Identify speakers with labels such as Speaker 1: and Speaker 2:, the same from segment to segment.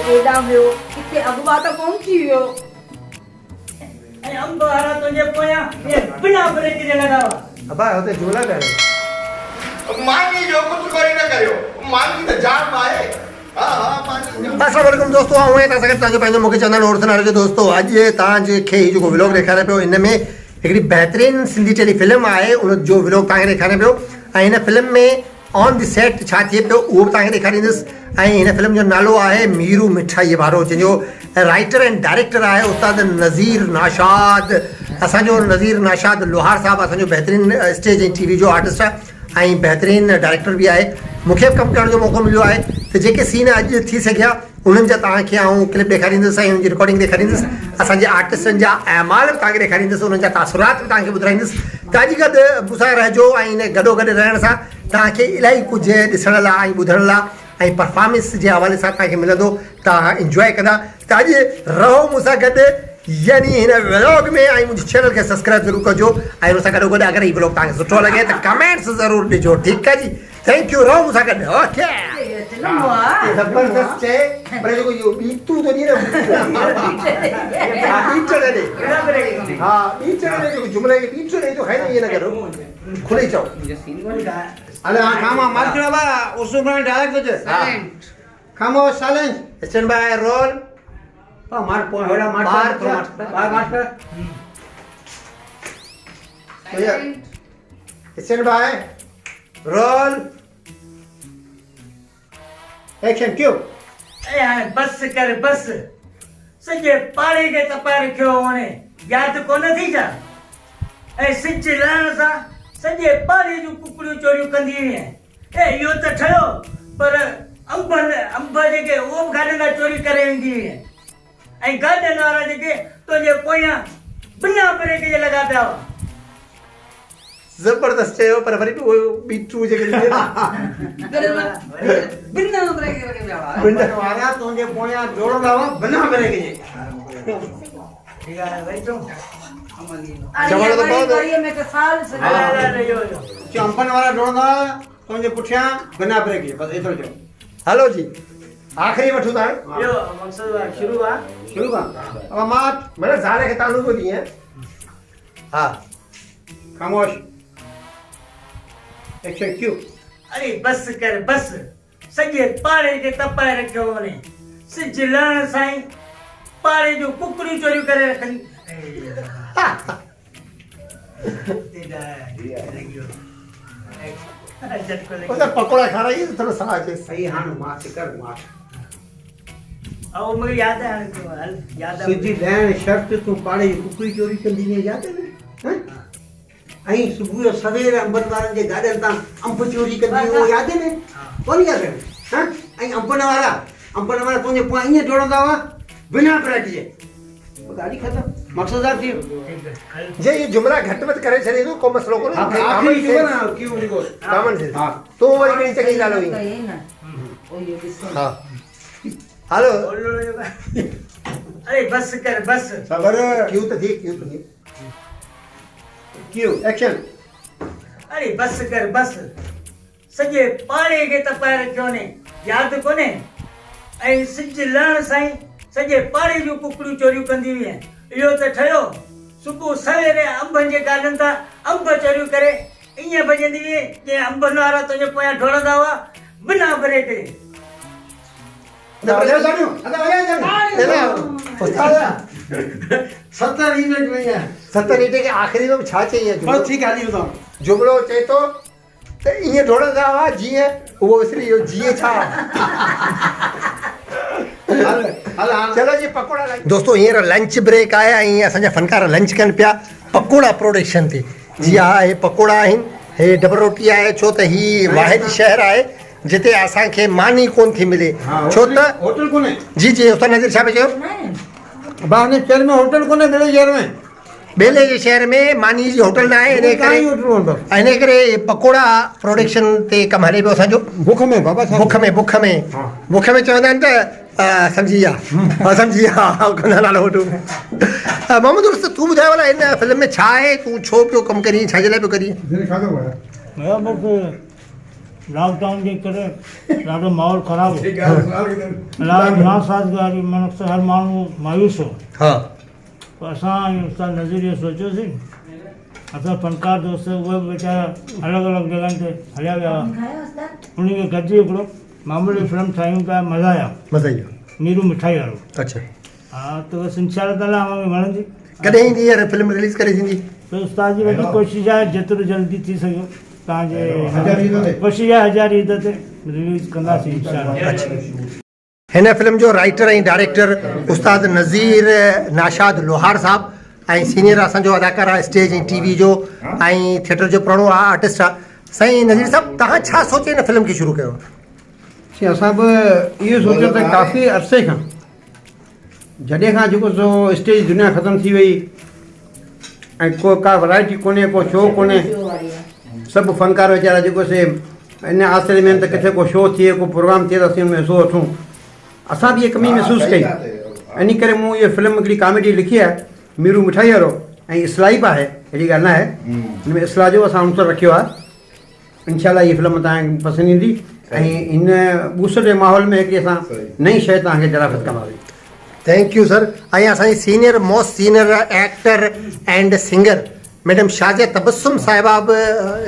Speaker 1: केॾां वियो किथे अॻुवा त पहुची वियो
Speaker 2: ऐं अंब वारा तुंहिंजे पोयां इहे बिना ब्रेक जे लॻा हुआ
Speaker 3: अबा हुते झूला करे
Speaker 4: मानी जो कुछ करी न करियो मानी त जान आहे
Speaker 3: अस्सलाम वालेकुम दोस्तों आऊं आहियां तव्हां सां गॾु तव्हांजो पंहिंजो मूंखे चवंदा आहिनि और सुञाणो जो दोस्तों अॼु तव्हांखे ही जेको व्लॉग ॾेखारे पियो हिन में हिकिड़ी बहितरीन सिंधी टेली फिल्म आहे उन जो व्लॉग तव्हांखे ॾेखारे पियो ऐं हिन फिल्म में ऑन द सेट छा थिए पियो उहो बि तव्हांखे ॾेखारींदुसि ऐं हिन फिल्म जो नालो आहे मीरू मिठाई वारो जंहिंजो राइटर एंड डायरेक्टर आहे उस्ताद नज़ीर नाशाद असांजो नज़ीर नाशाद लोहार साहब असांजो बहितरीन स्टेज ऐं टीवी जो आर्टिस्ट आहे ऐं बहितरीन डायरेक्टर बि आहे मूंखे बि कमु करण जो मौक़ो मिलियो आहे त जेके सीन अॼु थी सघिया उन्हनि जा तव्हांखे आउं क्लिप ॾेखारींदुसि ऐं उनजी रिकॉर्डिंग ॾेखारींदुसि असांजे आर्टिस्टनि जा अहमाल बि तव्हांखे ॾेखारींदुसि उन्हनि जा तासुरात बि तव्हांखे ॿुधाईंदुसि तव्हांजी गॾु मूंसां रहिजो ऐं हिन गॾो गॾु रहण सां तव्हांखे इलाही कुझु ॾिसण लाइ ऐं ॿुधण लाइ ऐं परफॉर्मेंस जे हवाले सां तव्हांखे मिलंदो तव्हां इंजॉय कंदा त अॼु रहो मूंसां गॾु यानी हिन व्लॉग में ऐं मुंहिंजी चैनल खे सब्सक्राइब ज़रूरु कजो ऐं हुन सां गॾो गॾु अगरि हीउ व्लॉग तव्हांखे सुठो लॻे त कमेंट्स ज़रूरु ॾिजो ठीकु आहे जी थैंक यू रहो मूंसां गॾु ओके ज़बरदस्त चए पर जेको इहो बीतू थो ॾिए न हा बीचड़ ॾे जेको जुमिले खे बीचड़ ॾे थो खाईंदो ईअं न करो खुले चओ अरे हाँ खामा मार के बाबा उसको बना डायरेक्ट कुछ खामोश साइलेंस स्टैंड बाय रोल मार होड़ा मार स्टैंड बाय रोल एक्शन क्यों
Speaker 2: ए हाणे बस कर बस सॼे पाड़े खे तपाए रखियो वणे यादि कोन थी छा ऐं सिज लहण सां सॼे पाड़े जूं कुकड़ियूं चोरियूं कंदी हुई ए इहो त ठहियो पर अंब जेके उहो बि गाॾनि खां चोरी करे वेंदी हुई ऐं गाॾनि वारा जेके तुंहिंजे पोयां बिना ब्रेक जे लॻा पिया हुआ
Speaker 3: जबरदस्त चयो पर वरी बि उहो बीटू जेके
Speaker 1: बिना ब्रेक जे लॻा
Speaker 3: बिना वारा तुंहिंजे पोयां जोड़ंदा हुआ बिना ब्रेक जे
Speaker 2: ठीक आहे वरी चऊं
Speaker 3: चवण त पवंदो।
Speaker 1: में त साल
Speaker 3: चंपन वारा जोड़ंदा तुंहिंजे पुठियां बिना ब्रेक जे बस एतिरो चयो हलो जी आख़िरी वठूं था
Speaker 2: इहो मक़सदु आहे शुरू
Speaker 3: खां अब मां मैंने ज़ारे खे तालू को दिए हाँ खामोश एक्शन क्यों
Speaker 2: अरे बस कर बस सॼे पाड़े खे तपाए रखियो वञे सिज लहण सां पाड़े जूं कुकड़ियूं चोरियूं करे रखनि
Speaker 3: पकोड़ा खाराइए तो थोड़ा सा आके सही हां मार कर मार
Speaker 2: अब मुझे याद है हल याद है
Speaker 3: सिजी लैन शर्त तू पाड़े कुकड़ी चोरी कंदी ने याद है हैं आई सुबह सवेरे अंबन वारन जे गाडन ता अंब चोरी कंदी वो याद है ने कोन याद है हैं आई अंबन वारा तुझे पाइए जोड़ंदा वा बिना ब्रेक जे गाड़ी खत्म मकसद आ थी जे ये जुमला घट मत करे छे तो को मसलो को आखिरी जो ना क्यों लिखो कामन से हां तो वरी कहीं चकी डालो हां हेलो
Speaker 2: अरे बस कर बस
Speaker 3: सबर क्यों तो देख क्यों एक्शन
Speaker 2: अरे बस कर बस सॼे पाड़े खे तपाए रखियो ने यादि कोन्हे ऐं सिज लहण सां सॼे पाड़े जूं कुकड़ियूं चोरियूं कंदी हुई इहो त ठहियो सुबुह सवेरे अंबनि जे गाॾनि तां अंब चोरियूं करे ईअं भॼंदी हुई जीअं अंबनि वारा तुंहिंजे पोयां डोड़ंदा हुआ बिना ब्रेक जे
Speaker 3: सत्तर के आखिरी में छा चाहिए बस ठीक है बताओ जुमलो चए तो ईअं डोड़ंदा हुआ जीअं उहो विसरी वियो जीअं छा चलो जी पकोड़ा दोस्तों हींअर लंच ब्रेक आहे ऐं असांजा फनकार लंच कनि पिया पकोड़ा प्रोडक्शन ते जी हा हे पकोड़ा आहिनि हे डबर रोटी आहे छो त ही वाहिद शहर आहे जिते असांखे मानी कोन थी मिले छो त होटल कोन्हे जी जी उस्ताद नज़ीर छा पियो चयो बाने शहर में होटल कोन्हे बेले शहर में बेले जे शहर में मानी जी होटल न आहे इन करे पकोड़ा प्रोडक्शन ते कमु हले पियो असांजो बुख में चवंदा आहिनि त सम्झी विया नालो वठूं मोहम्मद दोस्त तूं ॿुधाए भला हिन फिल्म में छा आहे तूं छो पियो कमु करीं छाजे लाइ पियो करीं
Speaker 5: लॉकडाउन जे करे ॾाढो माहौल ख़राबु हो इलाही नासाज़गारी माना हर माण्हू मायूस हो
Speaker 3: हाँ
Speaker 5: पोइ असां ऐं उस्ताद नज़ीर इहो सोचियोसीं असां फनकार दोस्त उहे बि वीचारा अलॻि अलॻि जॻहियुनि ते हलिया विया हुआ उन खे गॾिजी हिकिड़ो मामूली फिल्म ठाहियूं पिया मज़ा आया
Speaker 3: मज़ा ई आहे।
Speaker 5: नीरू मिठाई वारो
Speaker 3: अच्छा
Speaker 5: हा त बसि इंशाअल्लाह ताला हमें वणंदी
Speaker 3: कॾहिं ईंदी हीअ फिल्म रिलीज़ करे थींदी?
Speaker 5: तो उस्ताद जी वॾी कोशिशि आहे जेतिरो जल्दी थी सघियो तव्हांजे कोशिशि आहे 1000 ईद ते रिलीज़ कंदासीं इंशाअल्लाह।
Speaker 3: हिन फिल्म जो राइटर ऐं डायरेक्टर उस्ताद नज़ीर नाशाद लोहार साहब ऐं सीनियर असांजो अदाकार आहे स्टेज ऐं टीवी जो ऐं थिएटर जो पुराणो आहे आर्टिस्ट आहे। साईं नज़ीर साहब तव्हां छा सोचे हिन फिल्म खे शुरू कयो?
Speaker 6: असां बि इहो सोचियो त काफ़ी अरसे खां जॾहिं खां जेको सो स्टेज दुनिया ख़तमु थी वई ऐं का वैरायटी कोन्हे को शो कोन्हे सभु फ़नकार वीचारा जेको से इन आसिरे में त किथे को शो थिए को प्रोग्राम थिए त असीं हुन में हिसो वठूं। असां बि इहा कमी महसूसु कई इन करे मूं इहा फिल्म हिकिड़ी कॉमेडी लिखी आहे मीरू मिठाई वारो ऐं इस्लाही बि आहे अहिड़ी ॻाल्हि न आहे हिन में इस्लाह जो असां अंसर रखियो आहे। इनशाला हीअ फिल्म तव्हांखे पसंदि ईंदी ऐं हिन ॿूस जे माहौल में हिकिड़ी असां नई शइ तव्हांखे जराफ़त कंदासीं।
Speaker 3: Thank U sir. ऐं असांजी senior most senior actor and singer madam Shazia Tabassum साहिबा बि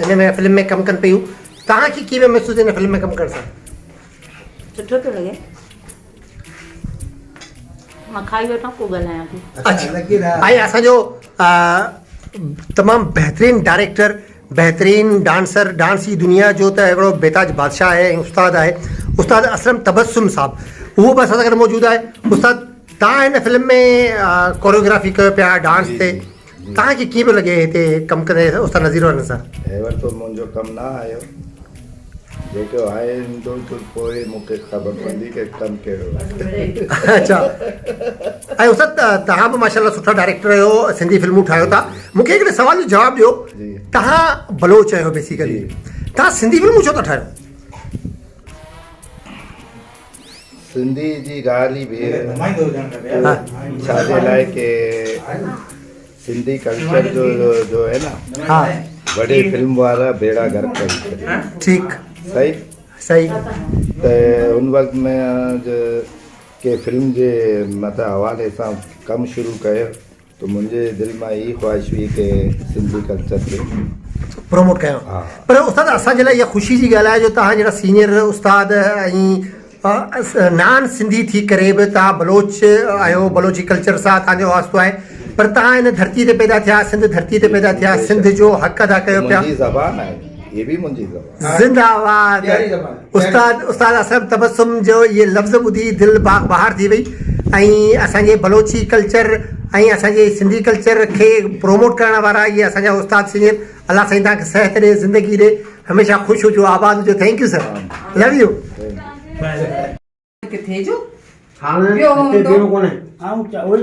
Speaker 3: हिन में फिल्म में कमु कनि पियूं। तव्हांखे कीअं महसूसु हिन फिल्म में कमु करण सां?
Speaker 7: सुठो थो लॻे मां खाई वेठा को ॻाल्हायां थी।
Speaker 3: अच्छा ऐं असांजो तमामु बहितरीनु डायरेक्टर बहितरीनु डांसर डांस जी दुनिया जो त हिकिड़ो बेताज बादशाह आहे ऐं उस्ताद आहे उस्ताद असलम तबस्सुम साहब उहो बि असां सां गॾु मौजूदु आहे। उस्ताद तव्हां हिन फिल्म में कोरियोग्राफी कयो पिया डांस ते तव्हांखे कीअं पियो लॻे हिते कमु कंदे उस्ताद नज़ीर वारनि सां?
Speaker 8: हेवर तो मुंहिंजो कमु न आयो जेको आहे ईंदो त पोइ मूंखे ख़बर पवंदी की कमु कहिड़ो आहे।
Speaker 3: अच्छा ऐं उस्ताद तव्हां बि माशाल्लाह सुठा डायरेक्टर आहियो सिंधी फिल्मूं ठाहियो था। मूंखे हिकिड़े सुवाल जो जवाबु ॾियो तव्हां बलोच आहियो बेसिकली तव्हां सिंधी फिल्मूं छो था ठाहियो?
Speaker 8: सिंधी जी ॻाल्हि ई ॿिए छाजे लाइ की सिंधी कल्चर जो है ना
Speaker 3: हाँ
Speaker 8: वॾे फिल्म वारा बेड़ा गर्क करी छॾिया।
Speaker 3: ठीकु
Speaker 8: सही
Speaker 3: सही
Speaker 8: त उन वक़्त में के फिल्म जे मतिलबु हवाले सां कमु शुरू कयो त मुंहिंजे दिलि मां ई ख़्वाहिश हुई की सिंधी कल्चर खे
Speaker 3: प्रमोट कयो।
Speaker 8: हा।
Speaker 3: पर उस्ताद असांजे लाइ इहा ख़ुशी जी ॻाल्हि आहे जो तव्हां जहिड़ा सीनियर उस्ताद ऐं नान सिंधी थी करे बि तव्हां बलोच आहियो बलोची कल्चर सां तव्हांजो वास्तो आहे पर तव्हां हिन धरती ते पैदा थिया सिंध धरती ते पैदा थिया सिंध जो हक़ अदा कयो पिया।
Speaker 8: मुंहिंजी ज़बान आहे ये भी मुंहिंजी ज़बान।
Speaker 3: ज़िंदाबाद उस्ताद असलम तबस्सुम जो इहे लफ़्ज़ ॿुधी दिलि बाग बहार थी वई ऐं असांजे बलोची कल्चर ऐं असांजे सिंधी कल्चर खे प्रोमोट करण वारा इहे असांजा उस्ताद सीनियर अलाह साईं तव्हांखे सिहत ॾे ज़िंदगी ॾे हमेशह ख़ुशि हुजो आबाद हुजो। Thank U sir love U.
Speaker 1: किथे जो
Speaker 6: हाणे
Speaker 1: ॿियो
Speaker 6: हिते
Speaker 1: हूंदो।
Speaker 6: ॿियो कोन्हे।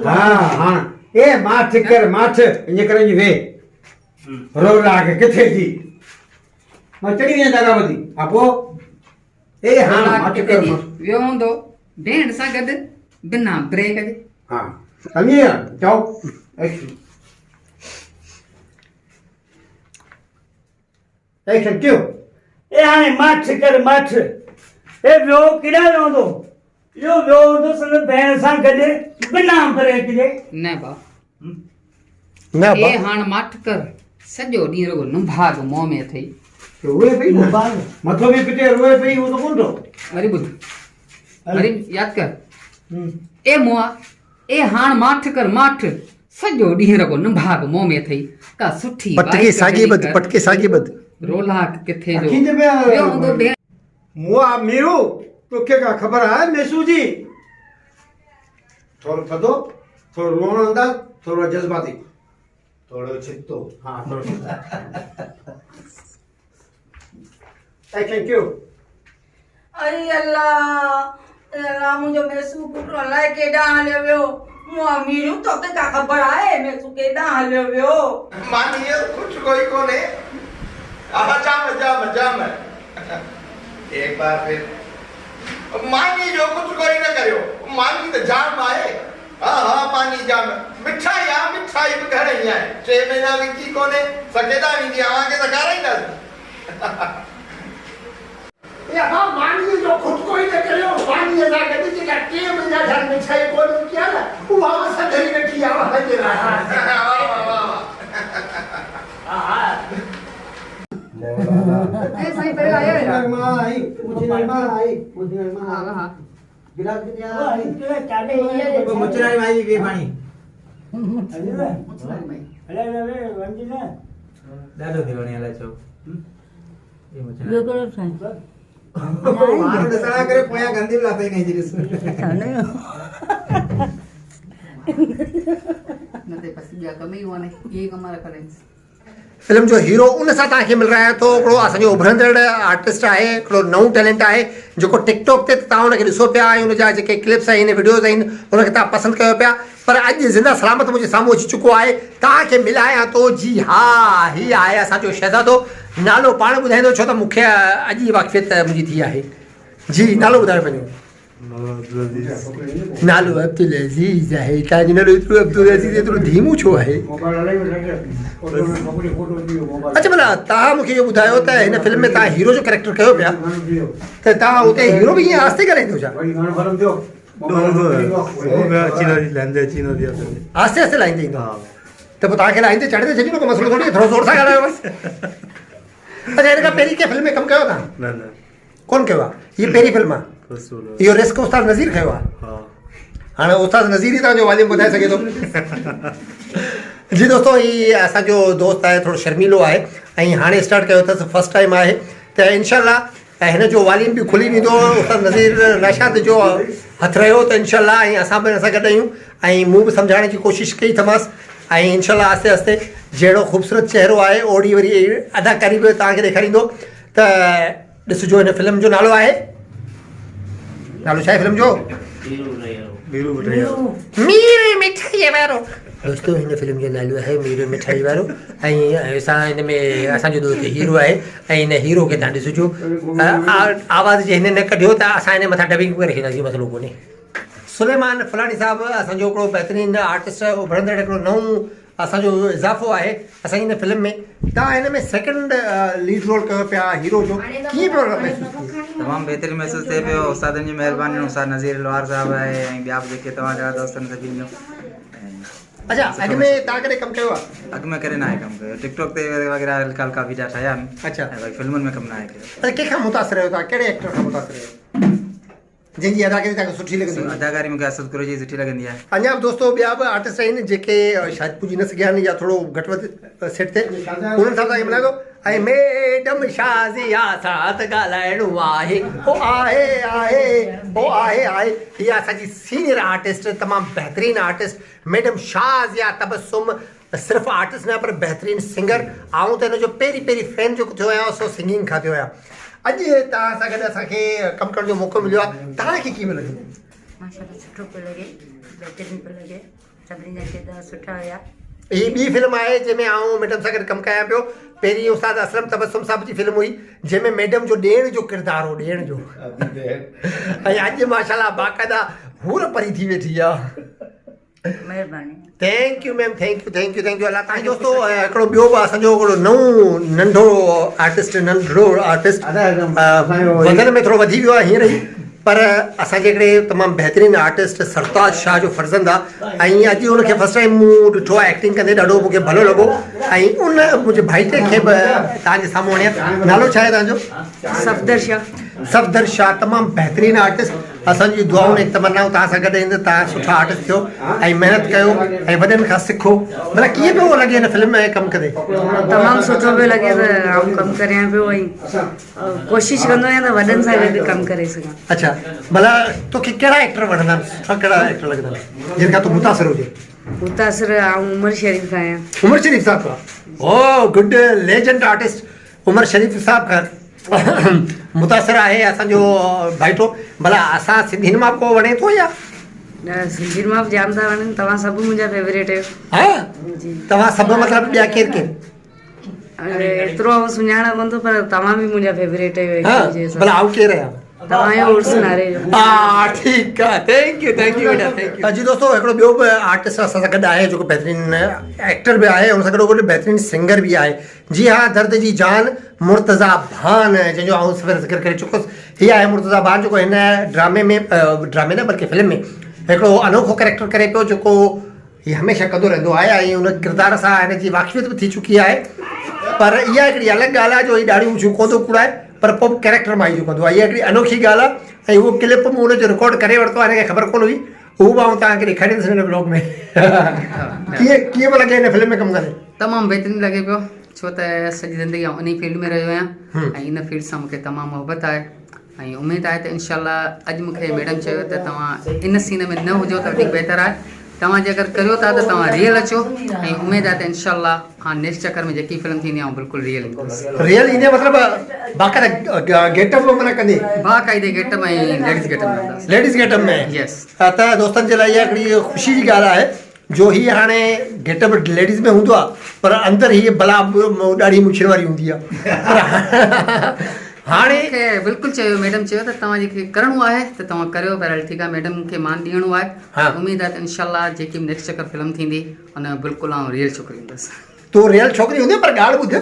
Speaker 6: हा ए माठ कर माठ इन करे जी वे रो लाग किथे जी मां चढ़ी वेंदा दादा आपो ए हां माठ कर
Speaker 1: वियो हूंदो भेण सां गॾु बिना ब्रेक जे।
Speaker 6: हां कमिए जाओ एक्शन एक्शन क्यों
Speaker 2: ए हाणे मठ कर मठ ए वियो किॾा वियो हूंदो इहो वियो हूंदो संदसि भेण सां गॾु बिना ब्रेक जे।
Speaker 1: न बा
Speaker 3: न
Speaker 1: ए हाण माठ कर सॼो ॾींहुं रुगो नुंभाग मोह में अथई।
Speaker 6: रोए पई मथो भी पिटे रोए पई वो तो कोन थो
Speaker 1: वरी ॿुध वरी यादि कर ए मोआ ए हाण माठ कर माठ सॼो ॾींहुं रुगो नुंभाग मोह में अथई का सुठी
Speaker 3: पटके साॻी बद पटके साॻी बद
Speaker 1: रोलाक किथे जो
Speaker 6: अखियुनि में
Speaker 1: वियो हूंदो भेण।
Speaker 6: मुआ मीरू तोखे का ख़बर आहे मेसू जी थोरो थधो थोरो रोअण अंदाज़ थोरो जज़्बाती
Speaker 8: थोरो छितो
Speaker 6: हाँ थोरो एक्शन क्यों
Speaker 1: अरे अल्लाह मुंहिंजो मैसू पुटु अलाए केॾां हलियो वियो मुआ मीरू तोखे का ख़बर आहे मैसू केॾां हलियो वियो।
Speaker 4: मानी कुछ कोई कोने जाम जाम जाम एक बार फिर मानी जो कुछ कोई न करियो मानी तो जाम आए। हाँ हाँ मानी जाम मिठाई आ मिठाई भी घर ही है 6 महीना विकी कोने सकेदा विंदी आवां के तो घर ही न
Speaker 3: या हा मानी जो खुद को ही न करियो मानी सा गॾु जेका 3 महीना घर में छई कोन किया न उहा असां धरी रखी आ हजे रहा
Speaker 1: ए साईं पे आयो
Speaker 6: मां आई मुझे मां
Speaker 1: हां
Speaker 6: गिलास के दिया
Speaker 2: केड़ा चाले
Speaker 6: मुचराई माई के पानी
Speaker 2: अरे वंजी ना
Speaker 6: दादो थी वणी हले छो ये मुचराई
Speaker 7: ॿियो कहिड़ो साईं
Speaker 6: मारो दसड़ा करे पोया गंदी लाते नहीं जिस
Speaker 1: नते पसी ॿिया कम ई वणे ये कम रखले
Speaker 3: फिल्म जो हीरो उन सां तव्हांखे मिल रहा है तो हिकिड़ो असांजो उभरंदड़ आर्टिस्ट आहे हिकिड़ो नओं टैलेंट आहे जेको टिकटॉक ते तव्हां हुनखे ॾिसो पिया ऐं हुनजा जेके क्लिप्स आहिनि वीडियोज़ आहिनि हुनखे तव्हां पसंदि कयो पिया पर अॼु ज़िंदा सलामत मुंहिंजे साम्हूं अची चुको आहे तव्हांखे मिलायां थो जी हा हीअ आहे असांजो शहज़ादो नालो पाण ॿुधाईंदो छो त मूंखे अॼु ई वाक़फ़ियत मुंहिंजी थी आहे जी नालो ॿुधायो पंहिंजो नालो अब्दुल अज़ीज़ आहे तव्हांजो नालो एतिरो अब्दुल अज़ीज़ एतिरो धीमो छो आहे अच्छा भला तव्हां मूंखे इहो ॿुधायो त हिन फिल्म में तव्हां हीरो जो कैरेक्टर कयो पिया त तव्हां उते हीरो बि ईअं आस्ते ॻाल्हाईंदो छा आस्ते आस्ते लाहींदे ईंदो त पोइ तव्हांखे लाहींदे चढ़े छॾींदो को मसलो थोरी थोरो ज़ोर सां ॻाल्हायो बसि अच्छा हिन खां पहिरीं कंहिं फिल्म में कमु कयो तव्हां कोन कयो आहे हीअ पहिरीं फिल्म आहे इहो रिस्क उस्ताद नज़ीर खयो आहे हाणे उस्ताद नज़ीर ई तव्हांजो वॉल्यूम ॿुधाए सघे थो जी दोस्तो हीअ असांजो दोस्त आहे थोरो शर्मीलो आहे ऐं हाणे स्टार्ट कयो अथसि फस्ट टाइम आहे त इनशाला हिन जो वॉल्यूम बि खुली वेंदो उस्ताद नज़ीर नशात जो हथु रहियो त इनशाला ऐं असां बि हिन सां गॾु आहियूं ऐं मूं बि सम्झाइण जी कोशिशि कई अथमांसि ऐं इनशाला आस्ते आस्ते जहिड़ो ख़ूबसूरत चहिरो आहे ओड़ी वरी अदाकारी बि तव्हांखे ॾेखारींदो त ॾिसिजो हिन फिल्म जो नालो आहे नालो छा आहे फिल्म जो मीर मिठाई वारो दोस्तो हिन फिल्म जो नालो आहे मीर मिठाई वारो ऐं असां हिन में असांजो दोस्त हीरो आहे ऐं हिन हीरो खे तव्हां ॾिसिजो आवाज़ जे हिन न कढियो त असां हिन मथां डबिंग करे रखंदासीं मसइलो कोन्हे सुलेमान फलाणी साहिबु असांजो हिकिड़ो बहितरीनु आर्टिस्ट उभरंदड़ हिकिड़ो नओं असांजो इज़ाफ़ो आहे असांजी हिन फिल्म में तव्हां हिन में सेकंड लीड रोल कयो पिया हीरो जो कीअं पियो
Speaker 9: तमामु बहितरीनु महसूसु थिए पियो उस्तादनि जी महिरबानी उस्ताद नज़ीर लोहार साहिबु आहे ऐं ॿिया बि जेके तव्हां जहिड़ा दोस्तनि सभिनी जो
Speaker 3: अच्छा अॻु में तव्हां कॾहिं कमु कयो आहे
Speaker 9: अॻु में कॾहिं न आहे कमु कयो टिकटॉक ते वग़ैरह हल्का हल्का वीडिया ठाहिया आहिनि
Speaker 3: अच्छा
Speaker 9: ऐं भई फिल्मुनि में कमु न आहे कयो
Speaker 3: अच्छा कंहिंखां मुतासिर आहियो तव्हां कहिड़े एक्टर खां मुतासिर आहियो जंहिंजी अदाकारी तव्हांखे सुठी लॻंदी
Speaker 9: अदाकारी मूंखे असद कुरैशी सुठी लॻंदी आहे
Speaker 3: अञा बि दोस्तो ॿिया बि आर्टिस्ट आहिनि जेके शायदि पुॼी न सघिया आहिनि या थोरो घटि वधि सेट थिए उन्हनि सां तव्हांखे मिलायो ऐं मैडम शाज़िया सां त ॻाल्हाइणो आहे हो आहे आहे हो आहे आहे हीअ असांजी सीनियर आर्टिस्ट तमामु बहितरीनु आर्टिस्ट मैडम शाज़िया तबस्सुम सिर्फ़ु आर्टिस्ट न पर बहितरीनु सिंगर ऐं त हिनजो पहिरीं पहिरीं फैन जेको थियो आहियां सो सिंगिंग खां थियो आहियां अॼु तव्हां सां गॾु असांखे कमु करण जो मौक़ो मिलियो आहे तव्हांखे कीअं लॻे
Speaker 7: माशाल्लाह सुठो पियो लॻे बहितरीनु पियो लॻे सभिनी जा किरदार सुठा हुया
Speaker 3: हीअ ॿी फिल्म आहे जंहिंमें आउं मैडम सां गॾु कमु कयां पियो पहिरीं उस्ताद असलम तबस्सुम साहिब जी फिल्म हुई जंहिंमें मैडम जो ॾियण जो किरदारु हो ॾियण जो ऐं अॼु माशाल्लाह बाक़ाइदा हूर परी थी वेठी आहे
Speaker 7: महिरबानी
Speaker 3: thank you ma'am thank you अलाह तव्हांजो दोस्तो हिकिड़ो ॿियो बि असांजो हिकिड़ो नओं नंढो आर्टिस्ट वज़न में थोरो वधी वियो आहे हींअर ई पर असांजे हिकिड़े तमामु बहितरीनु आर्टिस्ट सरताज शाह जो फर्ज़ंद आहे ऐं अॼु हुनखे फस्ट टाइम मूं ॾिठो आहे एक्टिंग कंदे ॾाढो मूंखे भलो लॻो ऐं उन मुंहिंजे भाइटे खे बि तव्हांजे साम्हूं आणिया नालो छा आहे तव्हांजो सफ़दर शाह तमामु बहितरीनु आर्टिस्ट असांजी दुआऊं ऐं तमन्नाऊं तव्हां सां गॾु ईंदे तव्हां सुठा आर्टिस्ट थियो ऐं महिनत कयो ऐं वॾनि खां सिखो मतिलबु कीअं पियो लॻे हिन फिल्म में कमु करे
Speaker 7: तमामु सुठो पियो लॻे त आउं कमु करियां पियो ऐं कोशिशि कंदो आहियां त वॾनि सां गॾु कमु करे सघां
Speaker 3: अच्छा भला तोखे कहिड़ा एक्टर वणंदा आहिनि सुठा कहिड़ा एक्टर लॻंदा आहिनि जिन खां तूं मुतासिर हुजे
Speaker 7: मुतासिर आउं उमर शरीफ़ खां आहियां
Speaker 3: उमर शरीफ़ साहब खां ओ गुड लेजेंड आर्टिस्ट उमर शरीफ़ साहब खां मुतासिर आहे असांजो भाइटो भला असां सिंधियुनि मां को वणे थो या
Speaker 7: सिंधियुनि मां बि जाम था वणनि तव्हां सभु मुंहिंजा फेवरेट आहियो
Speaker 3: हा तव्हां सभु मतिलबु ॿिया केरु केरु
Speaker 7: एतिरो सुञाणा कोन थो पर तव्हां बि मुंहिंजा फेवरेट आहियो
Speaker 3: भला आउं केरु आहियां
Speaker 7: तव्हांजो उर्स नारे जो
Speaker 3: हा ठीकु आहे थैंक यू बेटा थैंक यू जी दोस्तों हिकिड़ो ॿियो बि आर्टिस्ट असां सां गॾु आहे जेको बहितरीन एक्टर बि आहे हुन सां गॾु बहितरीन सिंगर बि आहे जी हा दर्द जी जान मुर्तज़ा भान जंहिंजो आउं सवेर ज़िक्र करे चुकुसि हीअ आहे मुर्तज़ा भान जेको हिन ड्रामे न बल्कि फिल्म में हिकिड़ो अनोखो कैरेक्टर करे पियो जेको हीअ हमेशह कंदो रहंदो आहे ऐं हुन किरदार सां हिन जी वाक़फ़ियत बि थी चुकी आहे पर इहा हिकिड़ी अलॻि ॻाल्हि आहे जो हीअ ॾाढियूं झुकोंदो कूड़ाए पर पोइ कैरेक्टर मां ई झुकंदो आहे इहा हिकिड़ी अनोखी ॻाल्हि आहे ऐं उहो क्लिप मूं हुनजो रिकॉर्ड करे वरितो आहे हिनखे ख़बर कोन हुई उहो बि आउं तव्हांखे ॾेखारींदुसि हिन ब्लॉग में कीअं पियो लॻे हिन फिल्म में कमु करे
Speaker 10: तमामु बहितरीनु लॻे पियो छो त सॼी ज़िंदगी आउं इन फील्ड में रहियो आहियां ऐं इन फील्ड सां मूंखे तमामु मोहबत आहे ऐं उमेदु आहे त इनशाला अॼु मूंखे मैडम चयो त तव्हां इन सीन में न हुजो त वधीक बहितरु आहे तव्हां जे अगरि करियो था त तव्हां रियल अचो ऐं उमेदु आहे त इनशाला हाणे नेक्स्ट चकर में जेकी फिल्म थींदी आहे बिल्कुलु रियल ईंदुसि
Speaker 3: रियल ईंदे मतिलबु बाक़ाइदा गेटअप में कंदी
Speaker 10: बाक़ाइदे गेटअप ऐं लेडीज़ गेटअप में
Speaker 3: लेडीज़ गेटअप में
Speaker 10: यस
Speaker 3: त दोस्तनि जे लाइ इहा हिकिड़ी ख़ुशी जी ॻाल्हि आहे जो हीअ हाणे गेटअप लेडीज़ में हूंदो आहे पर अंदरि हीअ भला ॾाढी मुछिड़ वारी हूंदी आहे हाणे
Speaker 10: मूंखे बिल्कुलु चयो मैडम चयो त तव्हां जेके करिणो आहे त तव्हां करियो पहिरियों ठीकु आहे मैडम खे मान ॾियणो आहे उमेदु आहे त इनशाला जेकी बि नेक्स्ट चकर फिल्म थींदी हुन बिल्कुलु आउं रियल छोकिरी हूंदसि
Speaker 3: तूं रियल छोकिरी हूंदी पर ॻाल्हि ॿुध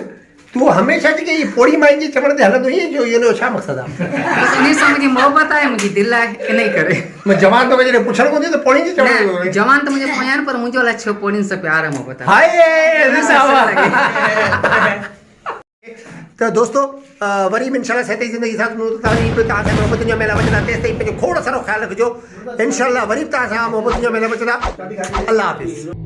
Speaker 3: तूं हमेशह जेके इहे पोड़ी माइन जे चवण ते हलंदो ईअं जो इहो छा मक़सदु आहे
Speaker 10: बसि इन सां मुंहिंजी मोहबत आहे मुंहिंजी दिलि आहे इन ई करे
Speaker 3: जवान तोखे जॾहिं पुछणु कोन्हे त पोड़ी जी चवण
Speaker 10: जवान त मुंहिंजे पोयां आहिनि पर मुंहिंजो अलाए छो पोड़ियुनि सां प्यार ऐं मोहबत आहे
Speaker 3: हाय त दोस्तों वरी बि इंशाल्लाह सही ज़िंदगी सां तव्हांखे मोहबत जो मेला बचंदा तेसि ताईं पंहिंजो खोड़ सारो ख़्यालु रखिजो इंशाल्लाह वरी बि तव्हां सां मोहबत जो मेला बचंदा अल्लाह हाफ़िज़